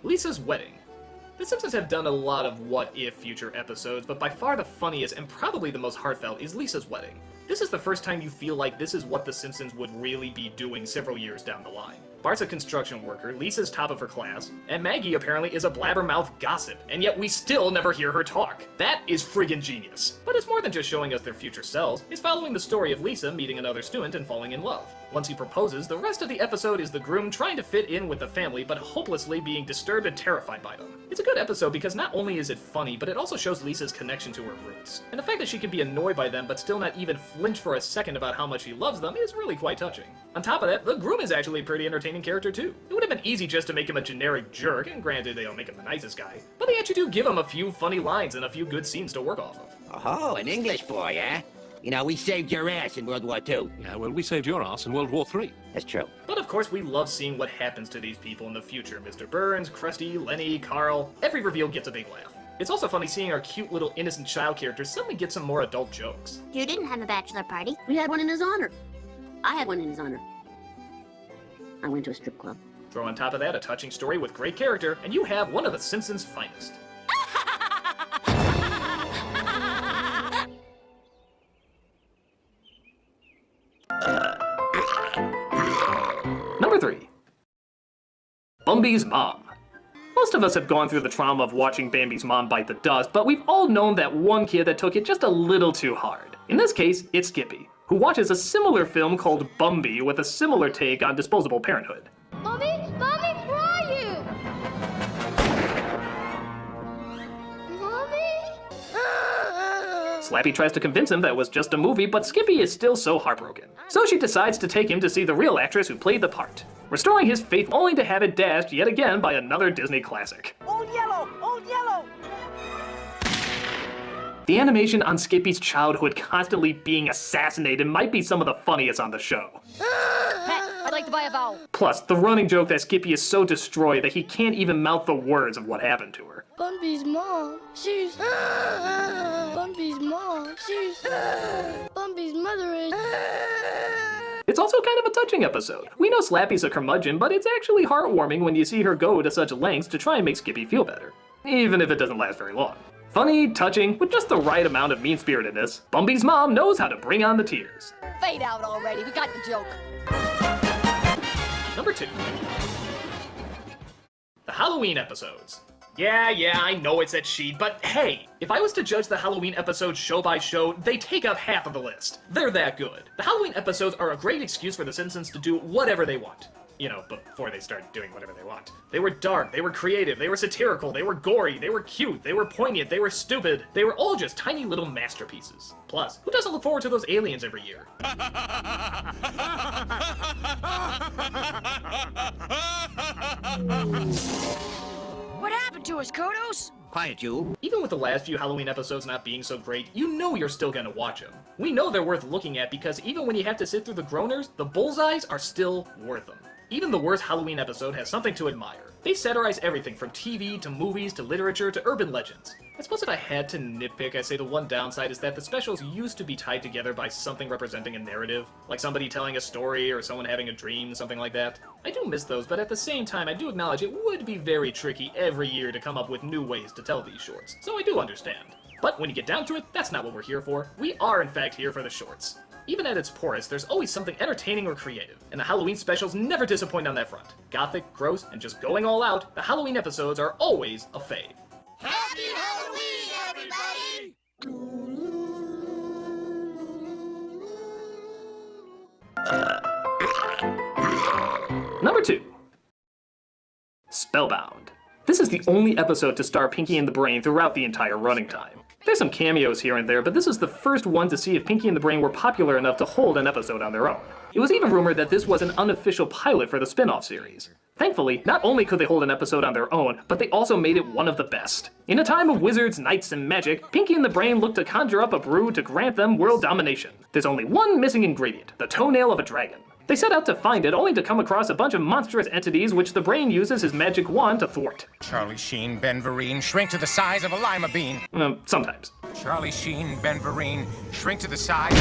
Lisa's wedding. The Simpsons have done a lot of what-if future episodes, but by far the funniest and probably the most heartfelt is Lisa's wedding. This is the first time you feel like this is what the Simpsons would really be doing several years down the line. Bart's a construction worker, Lisa's top of her class, and Maggie apparently is a blabbermouth gossip, and yet we still never hear her talk. That is friggin' genius. But it's more than just showing us their future selves, it's following the story of Lisa meeting another student and falling in love. Once he proposes, the rest of the episode is the groom trying to fit in with the family, but hopelessly being disturbed and terrified by them. It's a good episode because not only is it funny, but it also shows Lisa's connection to her roots. And the fact that she can be annoyed by them but still not even flinch for a second about how much he loves them is really quite touching. On top of that, the groom is actually a pretty entertaining character too. It would have been easy just to make him a generic jerk, and granted they don't make him the nicest guy, but they actually do give him a few funny lines and a few good scenes to work off of. Oh, an English boy, eh? You know, we saved your ass in World War II. Yeah, well, we saved your ass in World War III. That's true. But of course, we love seeing what happens to these people in the future. Mr. Burns, Krusty, Lenny, Carl. Every reveal gets a big laugh. It's also funny seeing our cute little innocent child characters suddenly get some more adult jokes. You didn't have a bachelor party. We had one in his honor. I had one in his honor. I went to a strip club. Throw on top of that a touching story with great character, and you have one of the Simpsons' finest. Number 3. Bambi's mom. Most of us have gone through the trauma of watching Bambi's mom bite the dust, but we've all known that one kid that took it just a little too hard. In this case, it's Skippy, who watches a similar film called Bambi with a similar take on disposable parenthood. Bobby, where are you? Mommy? Slappy tries to convince him that it was just a movie, but Skippy is still so heartbroken. So she decides to take him to see the real actress who played the part, restoring his faith only to have it dashed yet again by another Disney classic. Old Yellow! Old Yellow! The animation on Skippy's childhood constantly being assassinated might be some of the funniest on the show. Pet, I'd like to buy a vowel. Plus, the running joke that Skippy is so destroyed that he can't even mouth the words of what happened to her. Bambi's mom, she's... Bambi's mom, she's... Bambi's mother is... It's also kind of a touching episode. We know Slappy's a curmudgeon, but it's actually heartwarming when you see her go to such lengths to try and make Skippy feel better. Even if it doesn't last very long. Funny, touching, with just the right amount of mean-spiritedness, Bambi's mom knows how to bring on the tears. Fade out already, we got the joke. Number 2. The Halloween episodes. Yeah, I know it's a cheat, but hey, if I was to judge the Halloween episodes show by show, they take up half of the list. They're that good. The Halloween episodes are a great excuse for the Simpsons to do whatever they want. You know, before they start doing whatever they want. They were dark, they were creative, they were satirical, they were gory, they were cute, they were poignant, they were stupid. They were all just tiny little masterpieces. Plus, who doesn't look forward to those aliens every year? What happened to us, Kodos? Quiet, you. Even with the last few Halloween episodes not being so great, you know you're still gonna watch them. We know they're worth looking at because even when you have to sit through the groaners, the bullseyes are still worth them. Even the worst Halloween episode has something to admire. They satirize everything from TV to movies to literature to urban legends. I suppose if I had to nitpick, I'd say the one downside is that the specials used to be tied together by something representing a narrative, like somebody telling a story or someone having a dream, something like that. I do miss those, but at the same time I do acknowledge it would be very tricky every year to come up with new ways to tell these shorts, so I do understand. But when you get down to it, that's not what we're here for. We are in fact here for the shorts. Even at its poorest, there's always something entertaining or creative, and the Halloween specials never disappoint on that front. Gothic, gross, and just going all out, the Halloween episodes are always a fave. Happy Halloween, everybody! Number 2. Spellbound. This is the only episode to star Pinky and the Brain throughout the entire running time. There's some cameos here and there, but this is the first one to see if Pinky and the Brain were popular enough to hold an episode on their own. It was even rumored that this was an unofficial pilot for the spin-off series. Thankfully, not only could they hold an episode on their own, but they also made it one of the best. In a time of wizards, knights, and magic, Pinky and the Brain looked to conjure up a brew to grant them world domination. There's only one missing ingredient, the toenail of a dragon. They set out to find it, only to come across a bunch of monstrous entities which the Brain uses his magic wand to thwart. Charlie Sheen, Ben Vereen, shrink to the size of a lima bean. Sometimes. Charlie Sheen, Ben Vereen, shrink to the size.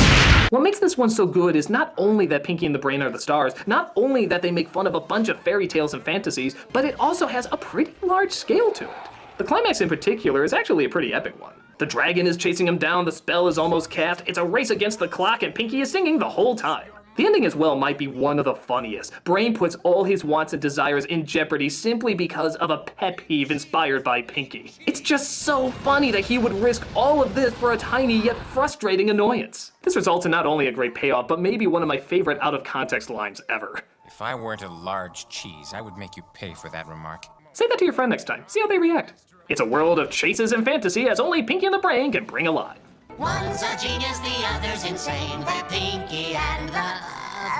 What makes this one so good is not only that Pinky and the Brain are the stars, not only that they make fun of a bunch of fairy tales and fantasies, but it also has a pretty large scale to it. The climax in particular is actually a pretty epic one. The dragon is chasing him down, the spell is almost cast, it's a race against the clock, and Pinky is singing the whole time. The ending as well might be one of the funniest. Brain puts all his wants and desires in jeopardy simply because of a pet peeve inspired by Pinky. It's just so funny that he would risk all of this for a tiny yet frustrating annoyance. This results in not only a great payoff, but maybe one of my favorite out-of-context lines ever. If I weren't a large cheese, I would make you pay for that remark. Say that to your friend next time. See how they react. It's a world of chases and fantasy as only Pinky and the Brain can bring alive. One's a genius, the other's insane. The Pinky and the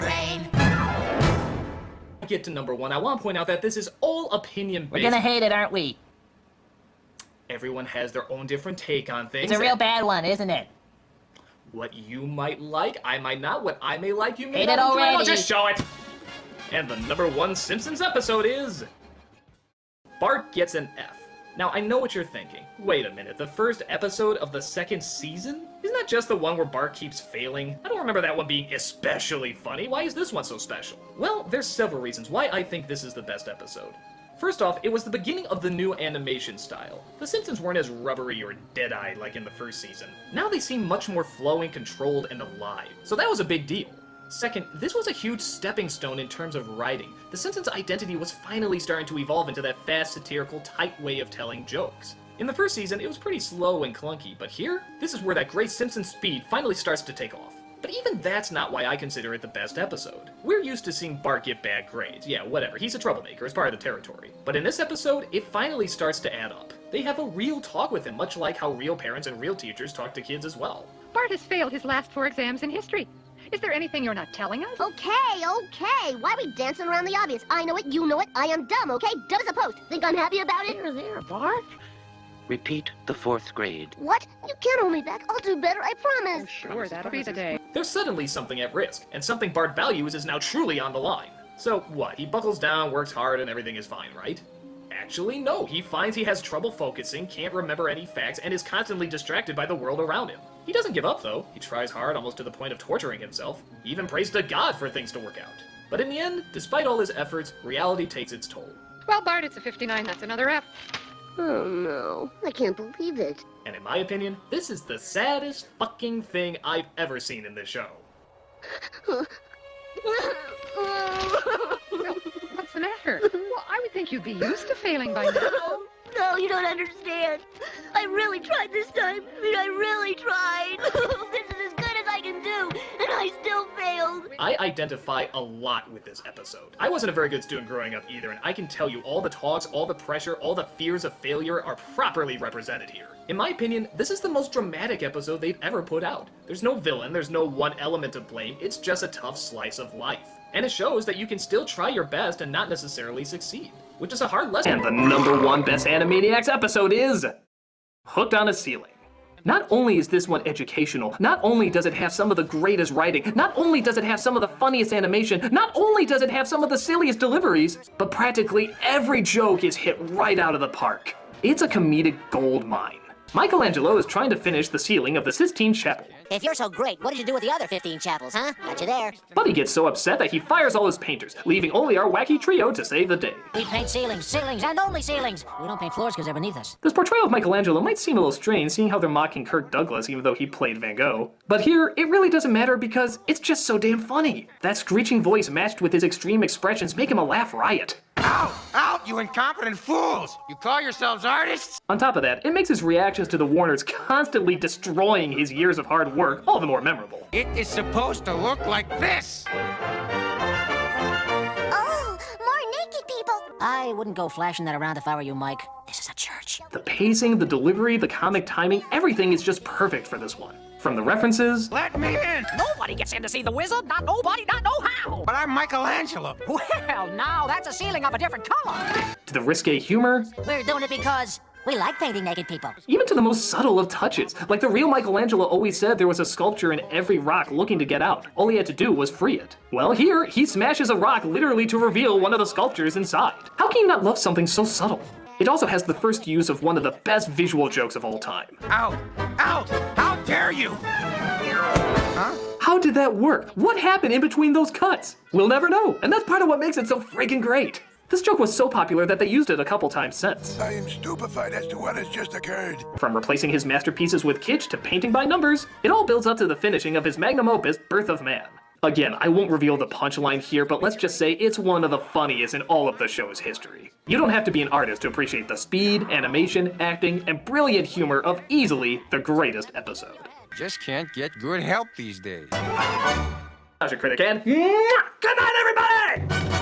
Brain. Get to number one, I want to point out that this is all opinion-based. We're gonna hate it, aren't we? Everyone has their own different take on things. It's a real bad one, isn't it? What you might like, I might not. What I may like, you may Hate not. it already. I'll just show it. And the number one Simpsons episode is... Bart Gets an F. Now, I know what you're thinking. Wait a minute, the first episode of the second season? Isn't that just the one where Bart keeps failing? I don't remember that one being especially funny. Why is this one so special? Well, there's several reasons why I think this is the best episode. First off, it was the beginning of the new animation style. The Simpsons weren't as rubbery or dead-eyed like in the first season. Now they seem much more flowing, controlled, and alive. So that was a big deal. Second, this was a huge stepping stone in terms of writing. The Simpsons' identity was finally starting to evolve into that fast, satirical, tight way of telling jokes. In the first season, it was pretty slow and clunky, but here, this is where that great Simpsons speed finally starts to take off. But even that's not why I consider it the best episode. We're used to seeing Bart get bad grades. Yeah, whatever, he's a troublemaker, it's part of the territory. But in this episode, it finally starts to add up. They have a real talk with him, much like how real parents and real teachers talk to kids as well. Bart has failed his last 4 exams in history. Is there anything you're not telling us? Okay. Why are we dancing around the obvious? I know it, you know it, I am dumb, okay? Dumb as a post. Think I'm happy about it? There, Bart. Repeat the 4th grade. What? You can't hold me back. I'll do better, I promise. Oh, sure, that'll be the day. There's suddenly something at risk, and something Bart values is now truly on the line. So what, he buckles down, works hard, and everything is fine, right? Actually, no, he finds he has trouble focusing, can't remember any facts, and is constantly distracted by the world around him. He doesn't give up, though. He tries hard, almost to the point of torturing himself. He even prays to God for things to work out. But in the end, despite all his efforts, reality takes its toll. Well, Bart, it's a 59. That's another F. Oh no, I can't believe it. And in my opinion, this is the saddest fucking thing I've ever seen in this show. What's the matter? Well, I would think you'd be used to failing by now. No, you don't understand. I really tried this time. I really tried. This is as good as I can do, and I still failed. I identify a lot with this episode. I wasn't a very good student growing up either, and I can tell you all the talks, all the pressure, all the fears of failure are properly represented here. In my opinion, this is the most dramatic episode they've ever put out. There's no villain, there's no one element to blame, it's just a tough slice of life. And it shows that you can still try your best and not necessarily succeed, which is a hard lesson. And the number one best Animaniacs episode is Hooked on a Ceiling. Not only is this one educational, not only does it have some of the greatest writing, not only does it have some of the funniest animation, not only does it have some of the silliest deliveries, but practically every joke is hit right out of the park. It's a comedic gold mine. Michelangelo is trying to finish the ceiling of the Sistine Chapel. If you're so great, what did you do with the other 15 chapels, huh? Got you there. But he gets so upset that he fires all his painters, leaving only our wacky trio to save the day. We paint ceilings, and only ceilings. We don't paint floors because they're beneath us. This portrayal of Michelangelo might seem a little strange, seeing how they're mocking Kirk Douglas even though he played Van Gogh. But here, it really doesn't matter because it's just so damn funny. That screeching voice matched with his extreme expressions make him a laugh riot. Out! Out, you incompetent fools! You call yourselves artists? On top of that, it makes his reactions to the Warners constantly destroying his years of hard work all the more memorable. It is supposed to look like this! Oh, more naked people. I wouldn't go flashing that around if I were you, Mike. This is a church. The pacing, the delivery, the comic timing, everything is just perfect for this one. From the references... Let me in! Nobody gets in to see the wizard, not nobody, not know how! But I'm Michelangelo. Well, now that's a ceiling of a different color. To the risque humor... We're doing it because we like painting naked people. Even to the most subtle of touches. Like the real Michelangelo always said there was a sculpture in every rock looking to get out. All he had to do was free it. Well, here, he smashes a rock literally to reveal one of the sculptures inside. How can you not love something so subtle? It also has the first use of one of the best visual jokes of all time. Out! Out! How dare you! Huh? How did that work? What happened in between those cuts? We'll never know, and that's part of what makes it so friggin' great. This joke was so popular that they used it a couple times since. I am stupefied as to what has just occurred. From replacing his masterpieces with kitsch to painting by numbers, it all builds up to the finishing of his magnum opus, Birth of Man. Again, I won't reveal the punchline here, but let's just say it's one of the funniest in all of the show's history. You don't have to be an artist to appreciate the speed, animation, acting, and brilliant humor of easily the greatest episode. Just can't get good help these days. How's your critic, and good night, everybody!